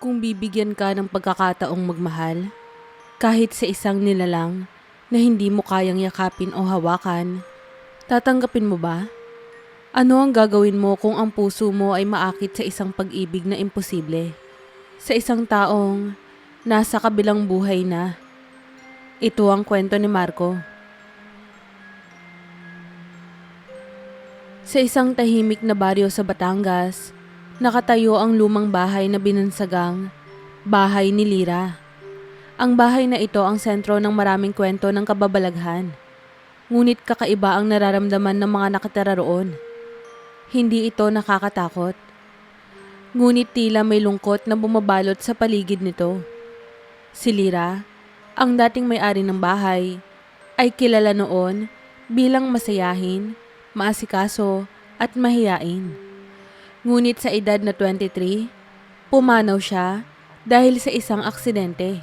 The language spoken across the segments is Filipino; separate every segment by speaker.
Speaker 1: Kung bibigyan ka ng pagkakataong magmahal, kahit sa isang nilalang na hindi mo kayang yakapin o hawakan, tatanggapin mo ba? Ano ang gagawin mo kung ang puso mo ay maakit sa isang pag-ibig na imposible? Sa isang taong nasa kabilang buhay na? Ito ang kwento ni Marco. Sa isang tahimik na baryo sa Batangas, nakatayo ang lumang bahay na binansagang Bahay ni Lira. Ang bahay na ito ang sentro ng maraming kwento ng kababalaghan. Ngunit kakaiba ang nararamdaman ng mga nakatira roon. Hindi ito nakakatakot. Ngunit tila may lungkot na bumabalot sa paligid nito. Si Lira, ang dating may-ari ng bahay, ay kilala noon bilang masayahin, maasikaso at mahiyain. Ngunit sa edad na 23, pumanaw siya dahil sa isang aksidente.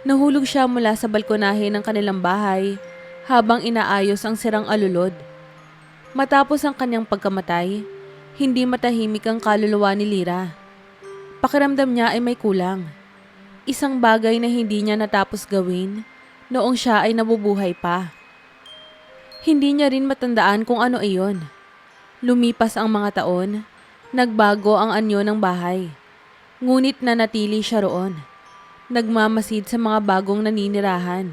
Speaker 1: Nahulog siya mula sa balkonahe ng kanilang bahay habang inaayos ang sirang alulod. Matapos ang kanyang pagkamatay, hindi matahimik ang kaluluwa ni Lira. Pakiramdam niya ay may kulang. Isang bagay na hindi niya natapos gawin noong siya ay nabubuhay pa. Hindi niya rin matandaan kung ano iyon. Lumipas ang mga taon, nagbago ang anyo ng bahay. Ngunit nanatili siya roon. Nagmamasid sa mga bagong naninirahan.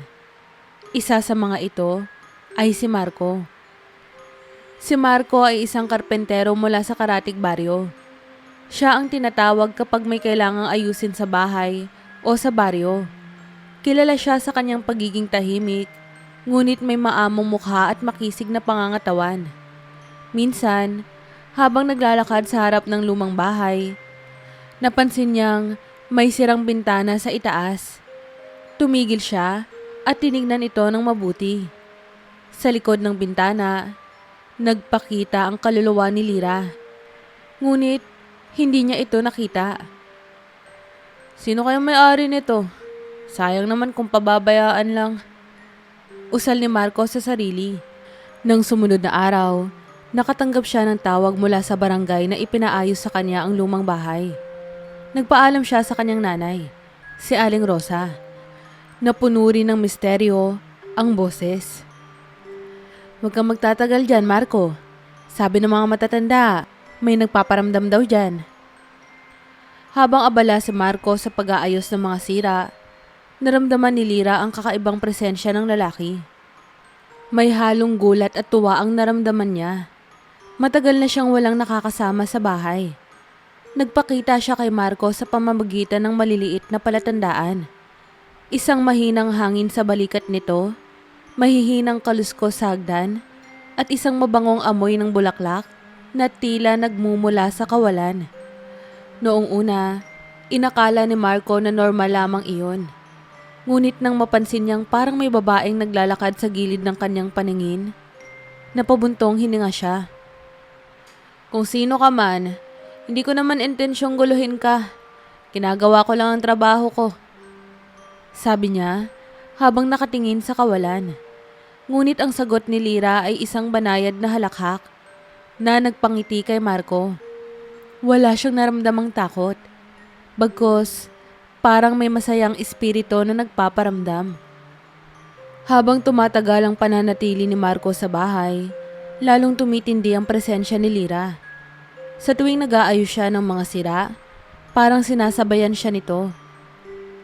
Speaker 1: Isa sa mga ito ay si Marco. Si Marco ay isang karpentero mula sa Karatig Baryo. Siya ang tinatawag kapag may kailangang ayusin sa bahay o sa baryo. Kilala siya sa kanyang pagiging tahimik, ngunit may maamong mukha at makisig na pangangatawan. Minsan, habang naglalakad sa harap ng lumang bahay, napansin niyang may sirang bintana sa itaas. Tumigil siya at tinignan ito ng mabuti. Sa likod ng bintana, nagpakita ang kaluluwa ni Lira. Ngunit, hindi niya ito nakita. Sino kayang may-ari nito? Sayang naman kung pababayaan lang. Usal ni Marco sa sarili. Nang sumunod na araw, nakatanggap siya ng tawag mula sa barangay na ipinaayos sa kanya ang lumang bahay. Nagpaalam siya sa kanyang nanay, si Aling Rosa. Napuno rin ng misteryo ang boses. Huwag kang magtatagal dyan, Marco. Sabi ng mga matatanda, may nagpaparamdam daw dyan. Habang abala si Marco sa pag-aayos ng mga sira, naramdaman ni Lira ang kakaibang presensya ng lalaki. May halong gulat at tuwa ang naramdaman niya. Matagal na siyang walang nakakasama sa bahay. Nagpakita siya kay Marco sa pamamagitan ng maliliit na palatandaan. Isang mahinang hangin sa balikat nito, mahihinang kaluskos sa hagdan, at isang mabangong amoy ng bulaklak na tila nagmumula sa kawalan. Noong una, inakala ni Marco na normal lamang iyon. Ngunit nang mapansin niyang parang may babaeng naglalakad sa gilid ng kanyang paningin, napabuntong hininga siya. Kung sino ka man, hindi ko naman intensyong guluhin ka. Ginagawa ko lang ang trabaho ko. Sabi niya habang nakatingin sa kawalan. Ngunit ang sagot ni Lira ay isang banayad na halakhak na nagpangiti kay Marco. Wala siyang naramdamang takot. Bagkus, parang may masayang espiritu na nagpaparamdam. Habang tumatagal ang pananatili ni Marco sa bahay, lalong tumitindi ang presensya ni Lira. Sa tuwing nag-aayos siya ng mga sira, parang sinasabayan siya nito.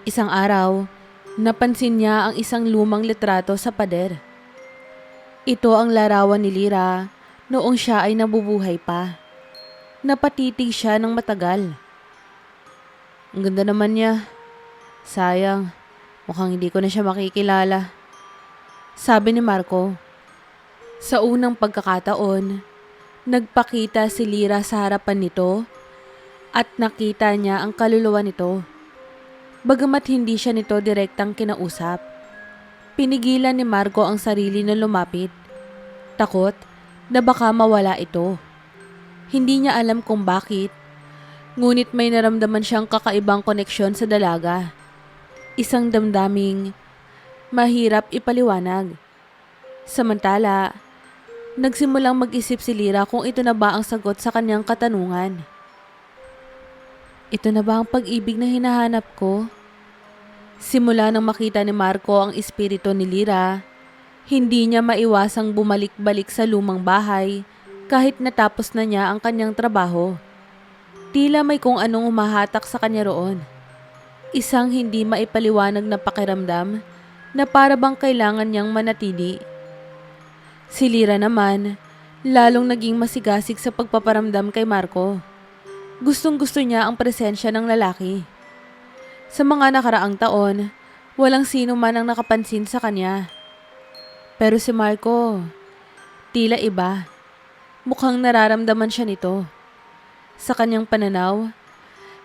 Speaker 1: Isang araw, napansin niya ang isang lumang litrato sa pader. Ito ang larawan ni Lira noong siya ay nabubuhay pa. Napatitig siya ng matagal. Ang ganda naman niya. Sayang, mukhang hindi ko na siya makikilala. Sabi ni Marco. Sa unang pagkakataon, nagpakita si Lira sa harapan nito at nakita niya ang kaluluwa nito. Bagamat hindi siya nito direktang kinausap, pinigilan ni Marco ang sarili na lumapit. Takot na baka mawala ito. Hindi niya alam kung bakit, ngunit may naramdaman siyang kakaibang koneksyon sa dalaga. Isang damdaming mahirap ipaliwanag. Samantala, nagsimulang mag-isip si Lira kung ito na ba ang sagot sa kanyang katanungan. Ito na ba ang pag-ibig na hinahanap ko? Simula nang makita ni Marco ang espiritu ni Lyra, hindi niya maiwasang bumalik-balik sa lumang bahay kahit natapos na niya ang kanyang trabaho. Tila may kung anong umahatak sa kanya roon. Isang hindi maipaliwanag na pakiramdam na para bang kailangan niyang manatili. Si Lyra naman, lalong naging masigasig sa pagpaparamdam kay Marco. Gustong-gusto niya ang presensya ng lalaki. Sa mga nakaraang taon, walang sino man ang nakapansin sa kanya. Pero si Marco, tila iba. Mukhang nararamdaman siya nito. Sa kanyang pananaw,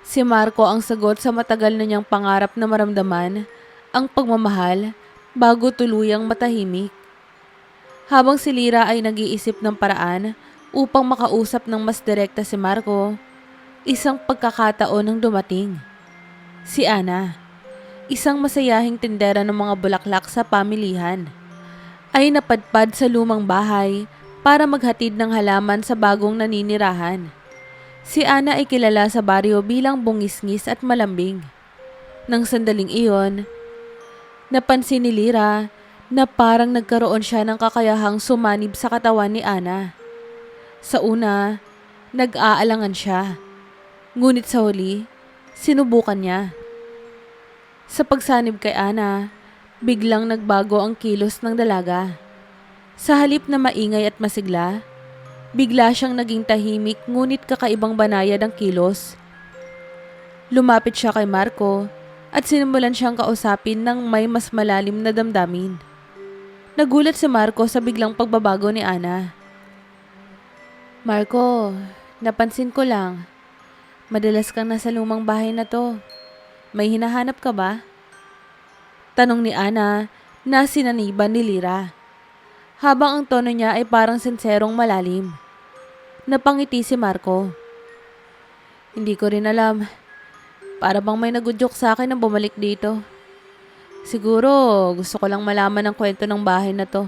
Speaker 1: si Marco ang sagot sa matagal na niyang pangarap na maramdaman ang pagmamahal bago tuluyang matahimik. Habang si Lyra ay nag-iisip ng paraan upang makausap ng mas direkta si Marco, isang pagkakataon ang dumating. Si Ana, isang masayahing tindera ng mga bulaklak sa pamilihan, ay napadpad sa lumang bahay para maghatid ng halaman sa bagong naninirahan. Si Ana ay kilala sa baryo bilang bungis-ngis at malambing. Nang sandaling iyon, napansin ni Lyra na parang nagkaroon siya ng kakayahang sumanib sa katawan ni Ana. Sa una, nag-aalangan siya. Ngunit sa huli, sinubukan niya. Sa pagsanib kay Ana, biglang nagbago ang kilos ng dalaga. Sa halip na maingay at masigla, bigla siyang naging tahimik ngunit kakaibang banayad ang kilos. Lumapit siya kay Marco at sinimulan siyang kausapin ng may mas malalim na damdamin. Nagulat si Marco sa biglang pagbabago ni Ana. Marco, napansin ko lang. Madalas kang nasa lumang bahay na to. May hinahanap ka ba? Tanong ni Ana na sinaniban ni Lyra. Habang ang tono niya ay parang sinserong malalim. Napangiti si Marco. Hindi ko rin alam. Para bang may nagudyok sa akin na bumalik dito. Siguro gusto ko lang malaman ang kwento ng bahay na to.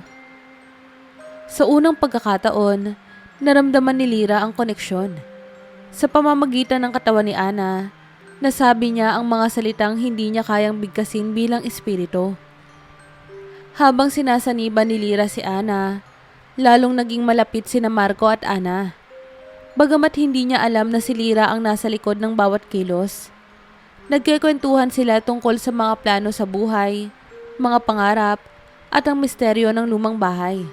Speaker 1: Sa unang pagkakataon, naramdaman ni Lyra ang koneksyon. Sa pamamagitan ng katawan ni Ana, nasabi niya ang mga salitang hindi niya kayang bigkasin bilang espiritu. Habang sinasaniban ni Lyra si Ana, lalong naging malapit sina Marco at Ana. Bagamat hindi niya alam na si Lyra ang nasa likod ng bawat kilos. Nagkikwentuhan sila tungkol sa mga plano sa buhay, mga pangarap, at ang misteryo ng lumang bahay.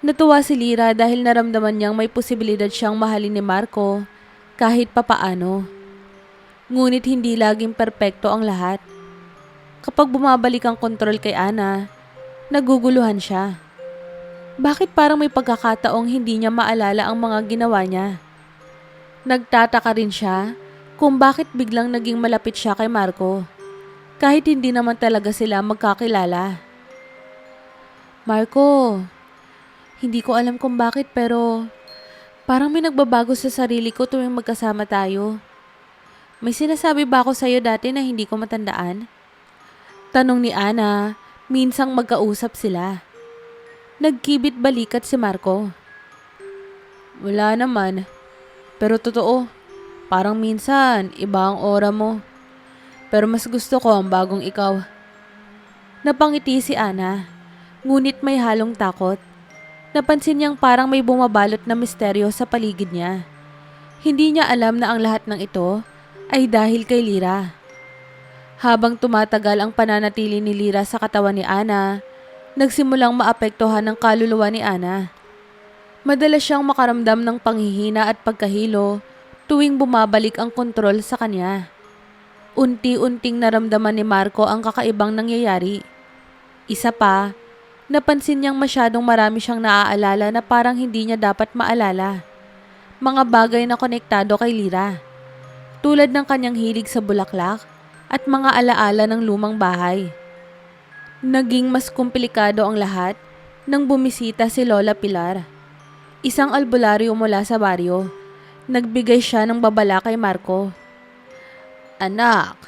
Speaker 1: Natuwa si Lyra dahil naramdaman niyang may posibilidad siyang mahalin ni Marco kahit papaano. Ngunit hindi laging perpekto ang lahat. Kapag bumabalik ang kontrol kay Ana, naguguluhan siya. Bakit parang may pagkakataong hindi niya maalala ang mga ginawa niya? Nagtataka rin siya kung bakit biglang naging malapit siya kay Marco, kahit hindi naman talaga sila magkakilala. Marco, hindi ko alam kung bakit pero parang may nagbabago sa sarili ko tuwing magkasama tayo. May sinasabi ba ako sa'yo dati na hindi ko matandaan? Tanong ni Ana, minsang magkausap sila. Nagkibit balikat si Marco. Wala naman, pero totoo. Parang minsan, iba ang aura mo. Pero mas gusto ko ang bagong ikaw. Napangiti si Ana, ngunit may halong takot. Napansin niyang parang may bumabalot na misteryo sa paligid niya. Hindi niya alam na ang lahat ng ito ay dahil kay Lyra. Habang tumatagal ang pananatili ni Lyra sa katawan ni Ana, nagsimulang maapektuhan ng kaluluwa ni Ana. Madalas siyang makaramdam ng panghihina at pagkahilo tuwing bumabalik ang kontrol sa kanya. Unti-unting naramdaman ni Marco ang kakaibang nangyayari. Isa pa, napansin niyang masyadong marami siyang naaalala na parang hindi niya dapat maalala. Mga bagay na konektado kay Lyra, tulad ng kanyang hilig sa bulaklak at mga alaala ng lumang bahay. Naging mas komplikado ang lahat nang bumisita si Lola Pilar, isang albularyo mula sa baryo. Nagbigay siya ng babala kay Marco. Anak,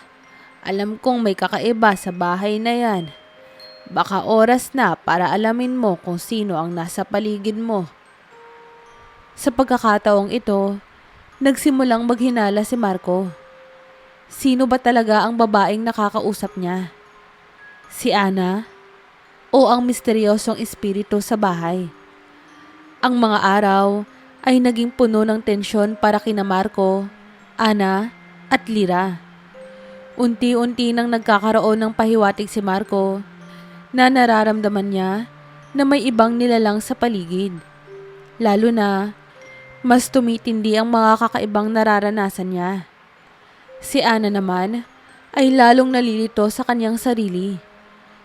Speaker 1: alam kong may kakaiba sa bahay na yan. Baka oras na para alamin mo kung sino ang nasa paligid mo. Sa pagkakataong ito, nagsimulang maghinala si Marco. Sino ba talaga ang babaeng nakakausap niya? Si Ana? O ang misteryosong espiritu sa bahay? Ang mga araw ay naging puno ng tensyon para kina Marco, Ana at Lira. Unti-unti nang nagkakaroon ng pahiwatig si Marco na nararamdaman niya na may ibang nilalang sa paligid. Lalo na mas tumitindi ang mga kakaibang nararanasan niya. Si Ana naman ay lalong nalilito sa kanyang sarili.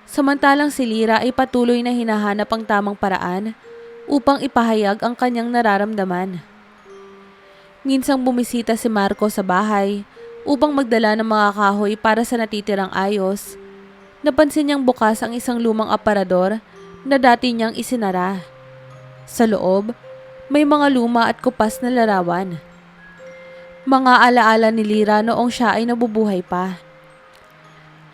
Speaker 1: Samantalang si Lira ay patuloy na hinahanap ang tamang paraan upang ipahayag ang kanyang nararamdaman. Minsang bumisita si Marco sa bahay upang magdala ng mga kahoy para sa natitirang ayos. Napansin niyang bukas ang isang lumang aparador na dati niyang isinara. Sa loob, may mga luma at kupas na larawan. Mga alaala ni Lira noong siya ay nabubuhay pa.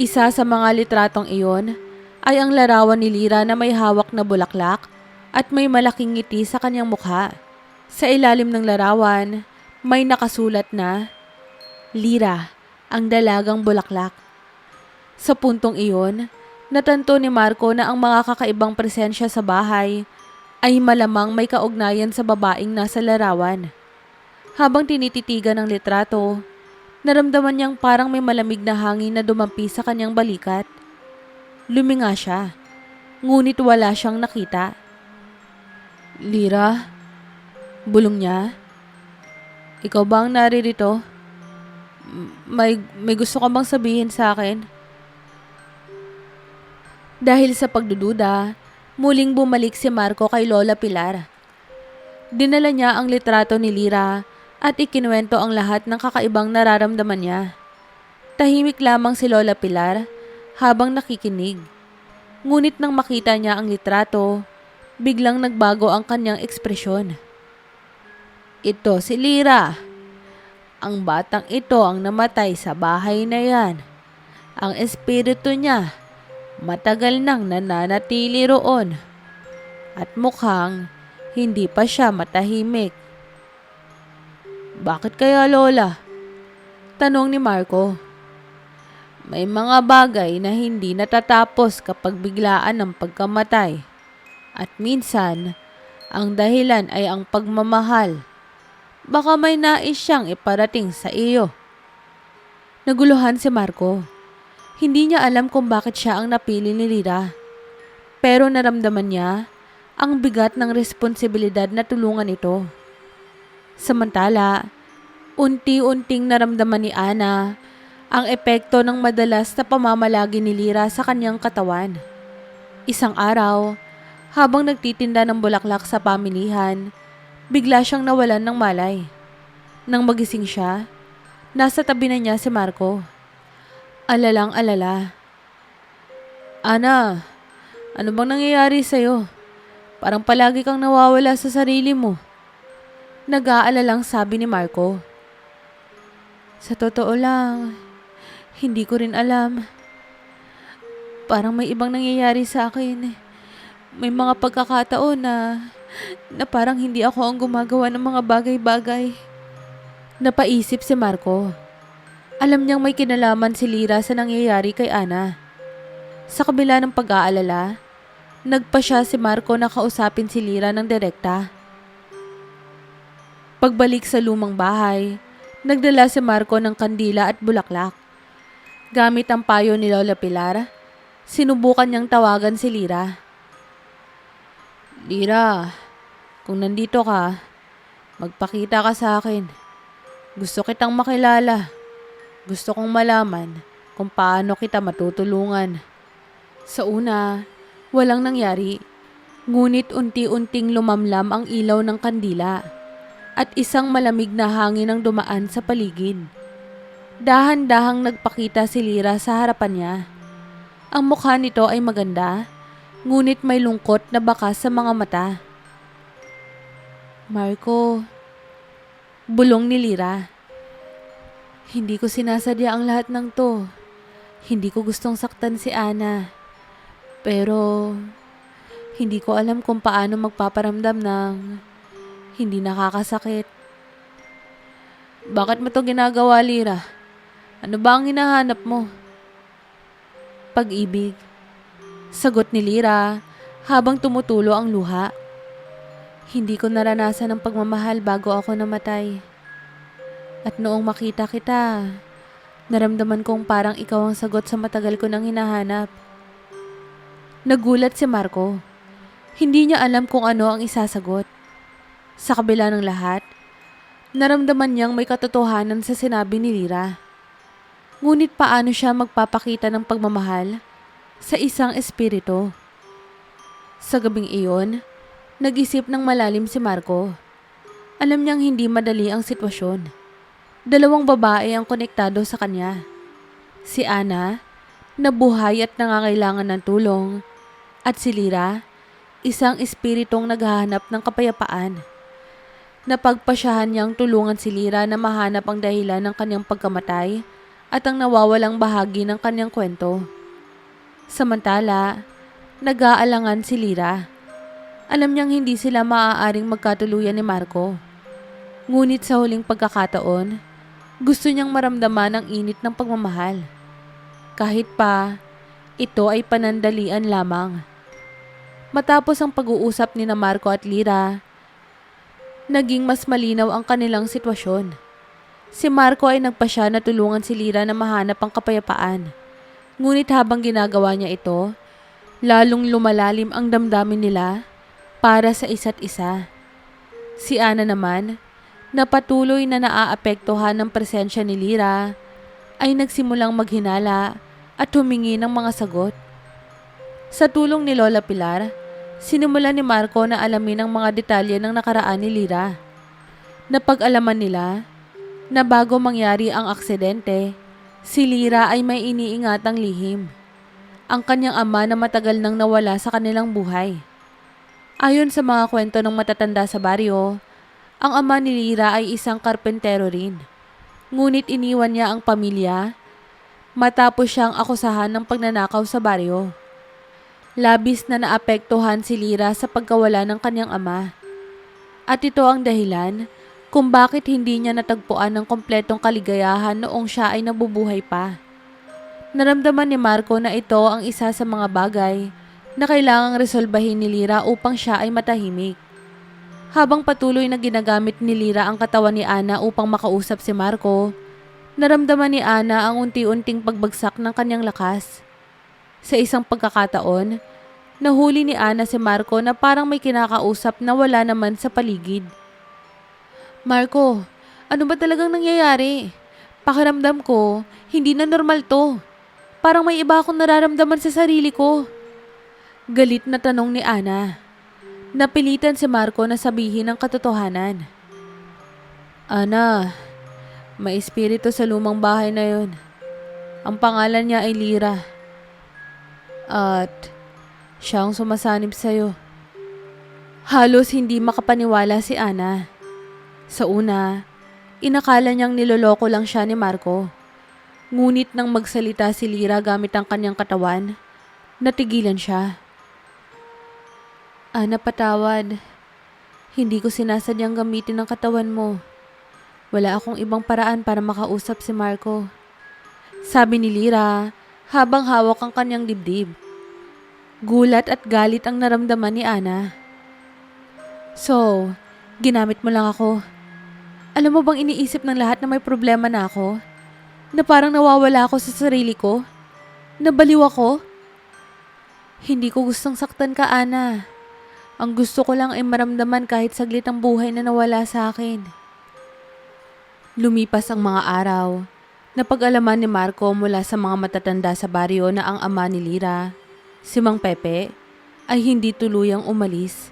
Speaker 1: Isa sa mga litratong iyon ay ang larawan ni Lira na may hawak na bulaklak at may malaking ngiti sa kanyang mukha. Sa ilalim ng larawan, may nakasulat na, Lira, ang dalagang bulaklak. Sa puntong iyon, natanto ni Marco na ang mga kakaibang presensya sa bahay ay malamang may kaugnayan sa babaeng nasa larawan. Habang tinititigan ng litrato, naramdaman niyang parang may malamig na hangin na dumampi sa kanyang balikat. Luminga siya, ngunit wala siyang nakita. Lira? Bulong niya. Ikaw ba ang naririto? May gusto ka bang sabihin sa akin? Dahil sa pagdududa, muling bumalik si Marco kay Lola Pilar. Dinala niya ang litrato ni Lira at ikinuwento ang lahat ng kakaibang nararamdaman niya. Tahimik lamang si Lola Pilar habang nakikinig. Ngunit nang makita niya ang litrato, biglang nagbago ang kanyang ekspresyon. Ito si Lira. Ang batang ito ang namatay sa bahay na yan. Ang espiritu niya matagal nang nananatili roon. At mukhang hindi pa siya matahimik. Bakit kaya, Lola? Tanong ni Marco. May mga bagay na hindi natatapos kapag biglaan ang pagkamatay. At minsan, ang dahilan ay ang pagmamahal. Baka may nais siyang iparating sa iyo. Naguluhan si Marco. Hindi niya alam kung bakit siya ang napili ni Lira. Pero naramdaman niya ang bigat ng responsibilidad na tulungan ito. Samantala, unti-unting naramdaman ni Ana ang epekto ng madalas na pamamalagi ni Lira sa kanyang katawan. Isang araw, habang nagtitinda ng bulaklak sa pamilihan, bigla siyang nawalan ng malay. Nang magising siya, nasa tabi na niya si Marco. Alalang-alala. Ana, ano bang nangyayari sa'yo? Parang palagi kang nawawala sa sarili mo. Nag-aalalang sabi ni Marco. Sa totoo lang, hindi ko rin alam. Parang may ibang nangyayari sa akin. May mga pagkakataon na parang hindi ako ang gumagawa ng mga bagay-bagay. Napaisip si Marco. Alam niyang may kinalaman si Lira sa nangyayari kay Ana. Sa kabila ng pag-aalala, nagpa siya si Marco na kausapin si Lira ng direkta. Pagbalik sa lumang bahay, nagdala si Marco ng kandila at bulaklak. Gamit ang payo ni Lola Pilar, sinubukan niyang tawagan si Lira. Lira, kung nandito ka, magpakita ka sa akin. Gusto kitang makilala. Gusto kong malaman kung paano kita matutulungan. Sa una, walang nangyari. Ngunit unti-unting lumamlam ang ilaw ng kandila at isang malamig na hangin ang dumaan sa paligid. Dahan-dahang nagpakita si Lira sa harapan niya. Ang mukha nito ay maganda, ngunit may lungkot na bakas sa mga mata. Marco, bulong ni Lira. Hindi ko sinasadya ang lahat ng to. Hindi ko gustong saktan si Ana. Pero hindi ko alam kung paano magpaparamdam ng hindi nakakasakit. Bakit mo to ginagawa, Lira? Ano ba ang hinahanap mo? Pag-ibig. Sagot ni Lira habang tumutulo ang luha. Hindi ko naranasan ang pagmamahal bago ako namatay. At noong makita kita, naramdaman kong parang ikaw ang sagot sa matagal ko nang hinahanap. Nagulat si Marco. Hindi niya alam kung ano ang isasagot. Sa kabila ng lahat, naramdaman niyang may katotohanan sa sinabi ni Lira. Ngunit paano siya magpapakita ng pagmamahal sa isang espiritu? Sa gabing iyon, nag-isip ng malalim si Marco. Alam niyang hindi madali ang sitwasyon. Dalawang babae ang konektado sa kanya. Si Ana, na buhay at nangangailangan ng tulong, at si Lira, isang espiritong naghahanap ng kapayapaan. Napagpasyahan niyang tulungan si Lira na mahanap ang dahilan ng kanyang pagkamatay at ang nawawalang bahagi ng kanyang kwento. Samantala, nag-aalangan si Lira. Alam niyang hindi sila maaaring magkatuluyan ni Marco. Ngunit sa huling pagkakataon, gusto niyang maramdaman ang init ng pagmamahal. Kahit pa, ito ay panandalian lamang. Matapos ang pag-uusap ni Marco at Lira, naging mas malinaw ang kanilang sitwasyon. Si Marco ay nagpasya na tulungan si Lira na mahanap ang kapayapaan. Ngunit habang ginagawa niya ito, lalong lumalalim ang damdamin nila para sa isa't isa. Si Ana naman, na patuloy na naaapektuhan ng presensya ni Lira, ay nagsimulang maghinala at humingi ng mga sagot. Sa tulong ni Lola Pilar, sinimulan ni Marco na alamin ang mga detalye ng nakaraan ni Lira. Napag-alaman nila na bago mangyari ang aksidente, si Lira ay may iniingatang lihim. Ang kanyang ama na matagal nang nawala sa kanilang buhay. Ayon sa mga kwento ng matatanda sa baryo, ang ama ni Lira ay isang karpentero rin. Ngunit iniwan niya ang pamilya matapos siyang akusahan ng pagnanakaw sa baryo. Labis na naapektuhan si Lira sa pagkawala ng kanyang ama. At ito ang dahilan kung bakit hindi niya natagpuan ng kompletong kaligayahan noong siya ay nabubuhay pa. Naramdaman ni Marco na ito ang isa sa mga bagay na kailangang resolbahin ni Lira upang siya ay matahimik. Habang patuloy na ginagamit ni Lira ang katawan ni Ana upang makausap si Marco, naramdaman ni Ana ang unti-unting pagbagsak ng kanyang lakas. Sa isang pagkakataon, nahuli ni Ana si Marco na parang may kinakausap na wala naman sa paligid. Marco, ano ba talagang nangyayari? Pakiramdam ko, hindi na normal to. Parang may iba akong nararamdaman sa sarili ko. Galit na tanong ni Ana. Napilitan si Marco na sabihin ang katotohanan. Ana, may espiritu sa lumang bahay na yon. Ang pangalan niya ay Lira. At siya ang sumasanib sa'yo. Halos hindi makapaniwala si Ana. Sa una, inakala niyang niloloko lang siya ni Marco. Ngunit nang magsalita si Lira gamit ang kanyang katawan, natigilan siya. Ana, patawad. Hindi ko sinasadyang gamitin ang katawan mo. Wala akong ibang paraan para makausap si Marco. Sabi ni Lira habang hawak ang kanyang dibdib. Gulat at galit ang naramdaman ni Ana. So, ginamit mo lang ako. Alam mo bang iniisip ng lahat na may problema na ako? Na parang nawawala ako sa sarili ko? Nabaliw ako? Hindi ko gustong saktan ka, Ana. Ang gusto ko lang ay maramdaman kahit saglit ang buhay na nawala sa akin. Lumipas ang mga araw. Napag-alaman ni Marco mula sa mga matatanda sa baryo na ang ama ni Lira, si Mang Pepe, ay hindi tuluyang umalis.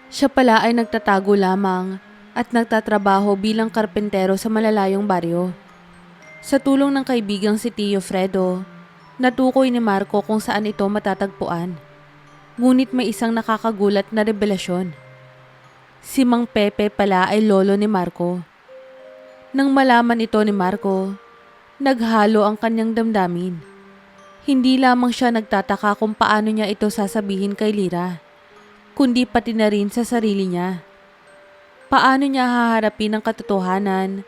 Speaker 1: Siya pala ay nagtatago lamang at nagtatrabaho bilang karpentero sa malalayong baryo. Sa tulong ng kaibigang si Tio Fredo, natukoy ni Marco kung saan ito matatagpuan. Ngunit may isang nakakagulat na revelasyon. Si Mang Pepe pala ay lolo ni Marco. Nang malaman ito ni Marco, naghalo ang kanyang damdamin. Hindi lamang siya nagtataka kung paano niya ito sasabihin kay Lira, kundi pati na rin sa sarili niya. Paano niya haharapin ang katotohanan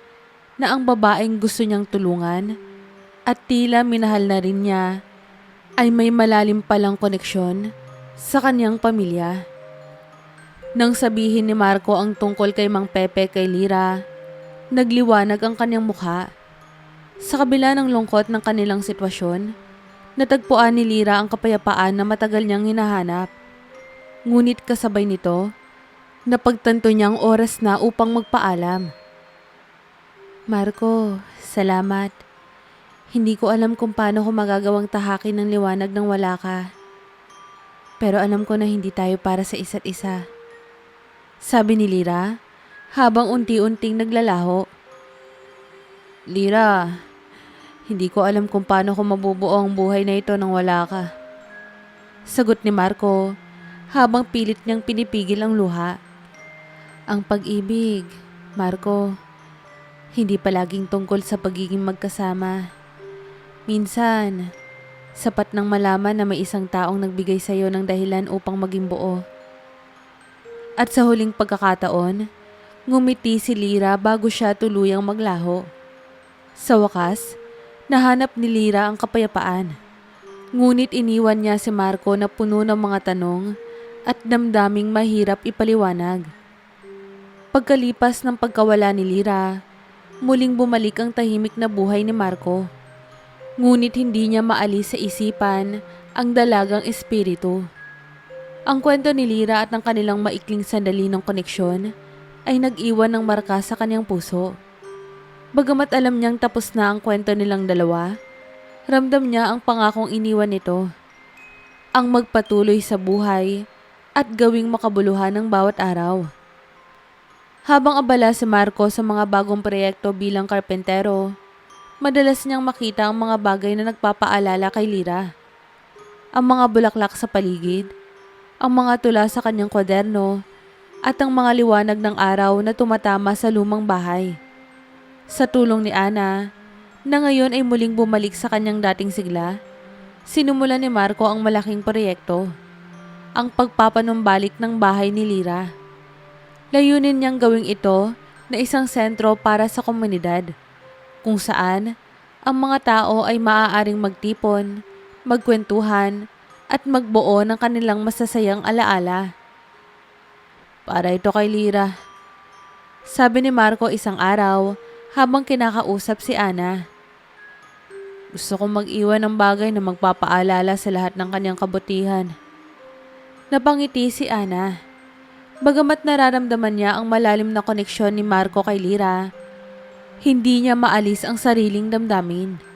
Speaker 1: na ang babaeng gusto niyang tulungan at tila minahal na rin niya ay may malalim palang koneksyon sa kanyang pamilya. Nang sabihin ni Marco ang tungkol kay Mang Pepe kay Lira, nagliwanag ang kanyang mukha. Sa kabila ng lungkot ng kanilang sitwasyon, natagpuan ni Lira ang kapayapaan na matagal niyang hinahanap. Ngunit kasabay nito, napagtanto niyang oras na upang magpaalam. Marco, salamat. Hindi ko alam kung paano ko magagawang tahakin ng liwanag nang wala ka. Pero alam ko na hindi tayo para sa isa't isa. Sabi ni Lira habang unti-unting naglalaho. Lira, hindi ko alam kung paano ko mabubuo ang buhay na ito nang wala ka. Sagot ni Marco habang pilit niyang pinipigil ang luha. Ang pag-ibig, Marco, hindi palaging tungkol sa pagiging magkasama. Minsan, sapat nang malaman na may isang taong nagbigay sa iyo ng dahilan upang maging buo. At sa huling pagkakataon, ngumiti si Lira bago siya tuluyang maglaho. Sa wakas, nahanap ni Lira ang kapayapaan. Ngunit iniwan niya si Marco na puno ng mga tanong at damdaming mahirap ipaliwanag. Pagkalipas ng pagkawala ni Lira, muling bumalik ang tahimik na buhay ni Marco. Ngunit hindi niya maalis sa isipan ang dalagang espiritu. Ang kwento ni Lira at ng kanilang maikling sandali ng koneksyon ay nag-iwan ng marka sa kanyang puso. Bagamat alam niyang tapos na ang kwento nilang dalawa, ramdam niya ang pangakong iniwan nito. Ang magpatuloy sa buhay at gawing makabuluhan ng bawat araw. Habang abala si Marco sa mga bagong proyekto bilang karpentero, madalas niyang makita ang mga bagay na nagpapaalala kay Lira. Ang mga bulaklak sa paligid, ang mga tula sa kanyang kwaderno, at ang mga liwanag ng araw na tumatama sa lumang bahay. Sa tulong ni Ana, na ngayon ay muling bumalik sa kanyang dating sigla, sinumulan ni Marco ang malaking proyekto, ang pagpapanumbalik ng bahay ni Lira. Layunin niyang gawing ito na isang sentro para sa komunidad, kung saan ang mga tao ay maaaring magtipon, magkwentuhan, at magbuo ng kanilang masasayang alaala. Para ito kay Lira, sabi ni Marco isang araw habang kinakausap si Ana. Gusto kong mag-iwan ng bagay na magpapaalala sa lahat ng kanyang kabutihan. Napangiti si Ana. Bagamat nararamdaman niya ang malalim na koneksyon ni Marco kay Lira, hindi niya maalis ang sariling damdamin.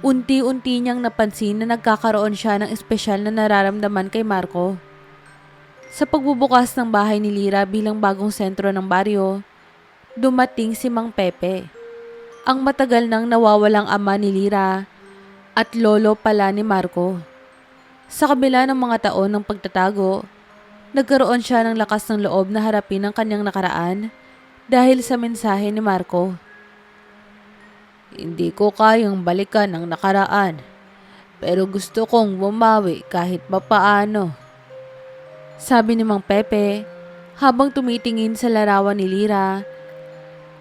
Speaker 1: Unti-unti niyang napansin na nagkakaroon siya ng espesyal na nararamdaman kay Marco. Sa pagbubukas ng bahay ni Lira bilang bagong sentro ng baryo, dumating si Mang Pepe, ang matagal nang nawawalang ama ni Lira at lolo pala ni Marco. Sa kabila ng mga taon ng pagtatago, nagkaroon siya ng lakas ng loob na harapin ang kanyang nakaraan dahil sa mensahe ni Marco. Hindi ko kayang balikan ang nakaraan, pero gusto kong bumawi kahit papaano. Sabi ni Mang Pepe habang tumitingin sa larawan ni Lira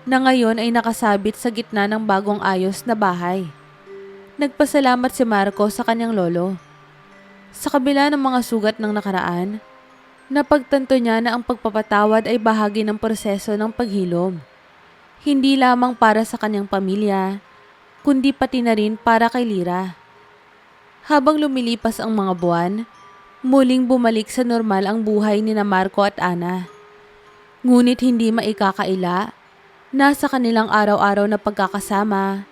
Speaker 1: na ngayon ay nakasabit sa gitna ng bagong ayos na bahay. Nagpasalamat si Marco sa kanyang lolo. Sa kabila ng mga sugat ng nakaraan, napagtanto niya na ang pagpapatawad ay bahagi ng proseso ng paghilom. Hindi lamang para sa kanyang pamilya, kundi pati na rin para kay Lira. Habang lumilipas ang mga buwan, muling bumalik sa normal ang buhay ni Marco at Ana. Ngunit hindi maikakaila, nasa kanilang araw-araw na pagkakasama,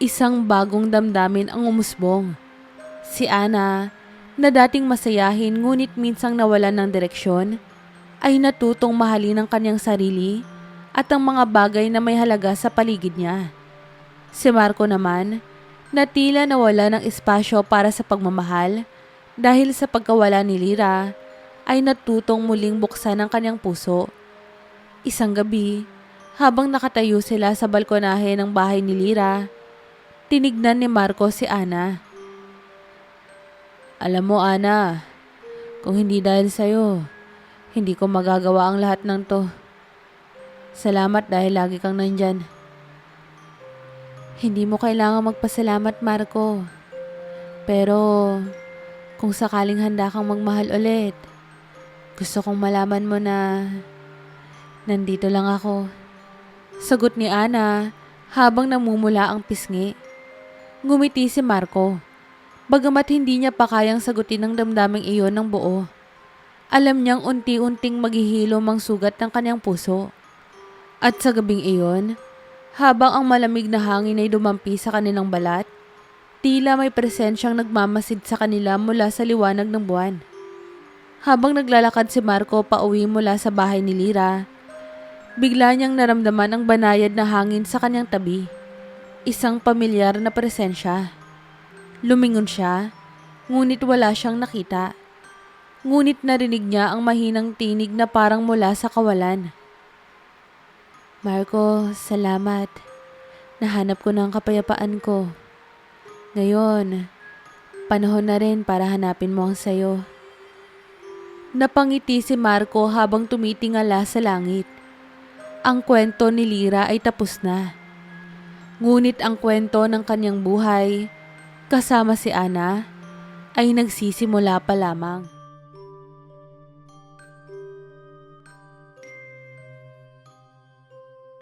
Speaker 1: isang bagong damdamin ang umusbong. Si Ana, na dating masayahin ngunit minsang nawalan ng direksyon, ay natutong mahalin ang kanyang sarili at ang mga bagay na may halaga sa paligid niya. Si Marco naman, na tila nawala ng espasyo para sa pagmamahal dahil sa pagkawala ni Lira, ay natutong muling buksan ang kanyang puso. Isang gabi, habang nakatayo sila sa balkonahe ng bahay ni Lira, tinignan ni Marco si Ana. Alam mo, Ana, kung hindi dahil sa'yo, hindi ko magagawa ang lahat ng to. Salamat dahil lagi kang nandyan. Hindi mo kailangang magpasalamat, Marco. Pero kung sakaling handa kang magmahal ulit, gusto kong malaman mo na nandito lang ako. Sagot ni Ana habang namumula ang pisngi. Ngumiti si Marco. Bagamat hindi niya pa kayang sagutin ang damdaming iyon ng buo. Alam niyang unti-unting maghihilom ang sugat ng kanyang puso. At sa gabing iyon, habang ang malamig na hangin ay dumampi sa kanilang balat, tila may presensyang nagmamasid sa kanila mula sa liwanag ng buwan. Habang naglalakad si Marco pauwi mula sa bahay ni Lira, bigla niyang naramdaman ang banayad na hangin sa kanyang tabi. Isang pamilyar na presensya. Lumingon siya, ngunit wala siyang nakita. Ngunit narinig niya ang mahinang tinig na parang mula sa kawalan. Marco, salamat. Nahanap ko na ang kapayapaan ko. Ngayon, panahon na rin para hanapin mo ang sayo. Napangiti si Marco habang tumitingala sa langit. Ang kwento ni Lira ay tapos na. Ngunit ang kwento ng kanyang buhay, kasama si Ana, ay nagsisimula pa lamang.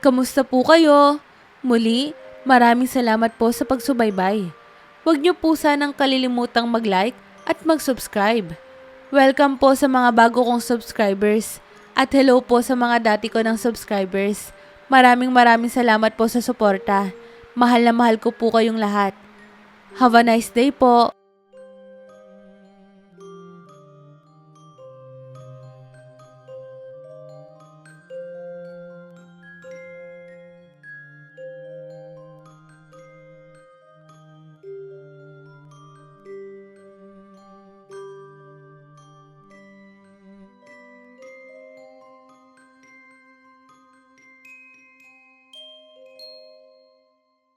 Speaker 1: Kamusta po kayo? Muli, maraming salamat po sa pagsubaybay. Huwag niyo po sanang kalilimutang mag-like at mag-subscribe. Welcome po sa mga bago kong subscribers at hello po sa mga dati ko ng subscribers. Maraming salamat po sa suporta. Mahal na mahal ko po kayong lahat. Have a nice day po.